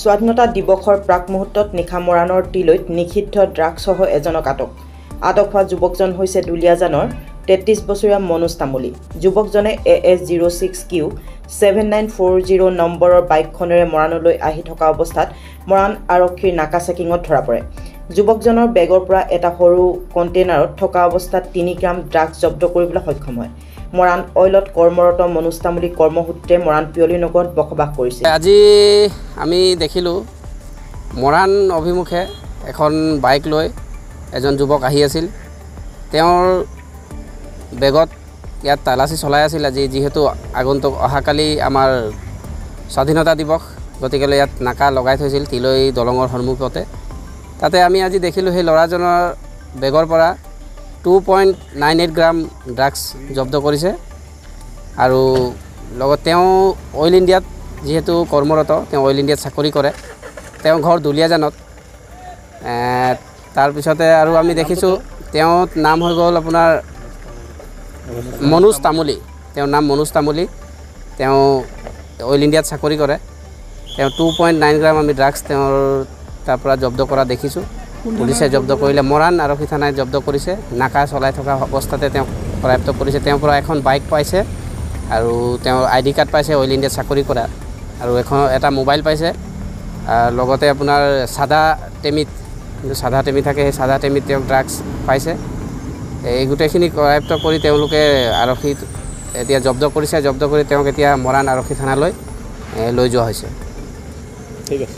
স্বাধীনতা দিৱসৰ প্ৰাক মুহূৰ্তত নিশা মৰাণৰ টিলৈত নিষিদ্ধ ড্ৰাগছসহ এজনক আটক হোৱা যুৱকজন হৈছে দুলীয়াজানৰ 33 বছৰীয়া মনোজ তামুলী। যুৱকজনে AS06Q 7940 নম্বৰৰ বাইকখনেৰে মৰাণলৈ আহি থকা অৱস্থাত মৰাণ আৰক্ষীৰ নাকা চেকিঙত ধৰা পৰে। যুৱকজনৰ বেগৰ পৰা এটা সৰু কণ্টেইনাৰত থকা অৱস্থাত 3 গ্ৰাম ড্ৰাগছ জব্দ কৰিবলৈ সক্ষম হয়। মৰাণ অইলত কৰ্মৰত মনোজ তামুলী কৰ্মসূত্ৰে মৰাণ পিয়লি নগৰত বসবাস কৰিছে। আজি আমি দেখিলোঁ মৰাণ অভিমুখে এখন বাইক লৈ এজন যুৱক আহি আছিল। তেওঁৰ বেগত ইয়াত তালাচী চলাই আছিল। আজি যিহেতু আগন্তুক অহাকালি আমাৰ স্বাধীনতা দিৱস, গতিকে ইয়াত নাকা লগাই থৈছিল তিলৈ দলঙৰ সন্মুখতে। তাতে আমি আজি দেখিলোঁ সেই ল'ৰাজনৰ বেগৰ পৰা 2.98 গ্ৰাম ড্ৰাগছ জব্দ কৰিছে। আৰু লগত তেওঁ অইল ইণ্ডিয়াত যিহেতু কৰ্মৰত, তেওঁ অইল ইণ্ডিয়াত চাকৰি কৰে। তেওঁ ঘৰ দুলীয়াজানত। তাৰপিছতে আৰু আমি দেখিছোঁ তেওঁৰ নাম হৈ গ'ল আপোনাৰ মনোজ তামুলী। তেওঁৰ নাম মনোজ তামুলী। তেওঁ অইল ইণ্ডিয়াত চাকৰি কৰে। তেওঁ 2.9 গ্ৰাম আমি ড্ৰাগছ তেওঁৰ তাৰ পৰা জব্দ কৰা দেখিছোঁ। পুলিচে জব্দ কৰিলে, মৰাণ আৰক্ষী থানাই জব্দ কৰিছে। নাকা চলাই থকা অৱস্থাতে তেওঁক কৰায়ত্ব কৰিছে। তেওঁৰ পৰা এখন বাইক পাইছে আৰু তেওঁৰ ID কাৰ্ড পাইছে অইল ইণ্ডিয়াত চাকৰি কৰা, আৰু এটা মোবাইল পাইছে। লগতে আপোনাৰ চাদা টেমিত, যোনটো চাদা টেমি থাকে, সেই চাদা টেমিত তেওঁক ড্ৰাগছ পাইছে। এই গোটেইখিনি কৰায়ত্ব কৰি তেওঁলোকে আৰক্ষীত এতিয়া জব্দ কৰিছে। জব্দ কৰি তেওঁক এতিয়া মৰাণ আৰক্ষী থানালৈ লৈ যোৱা হৈছে। ঠিক আছে।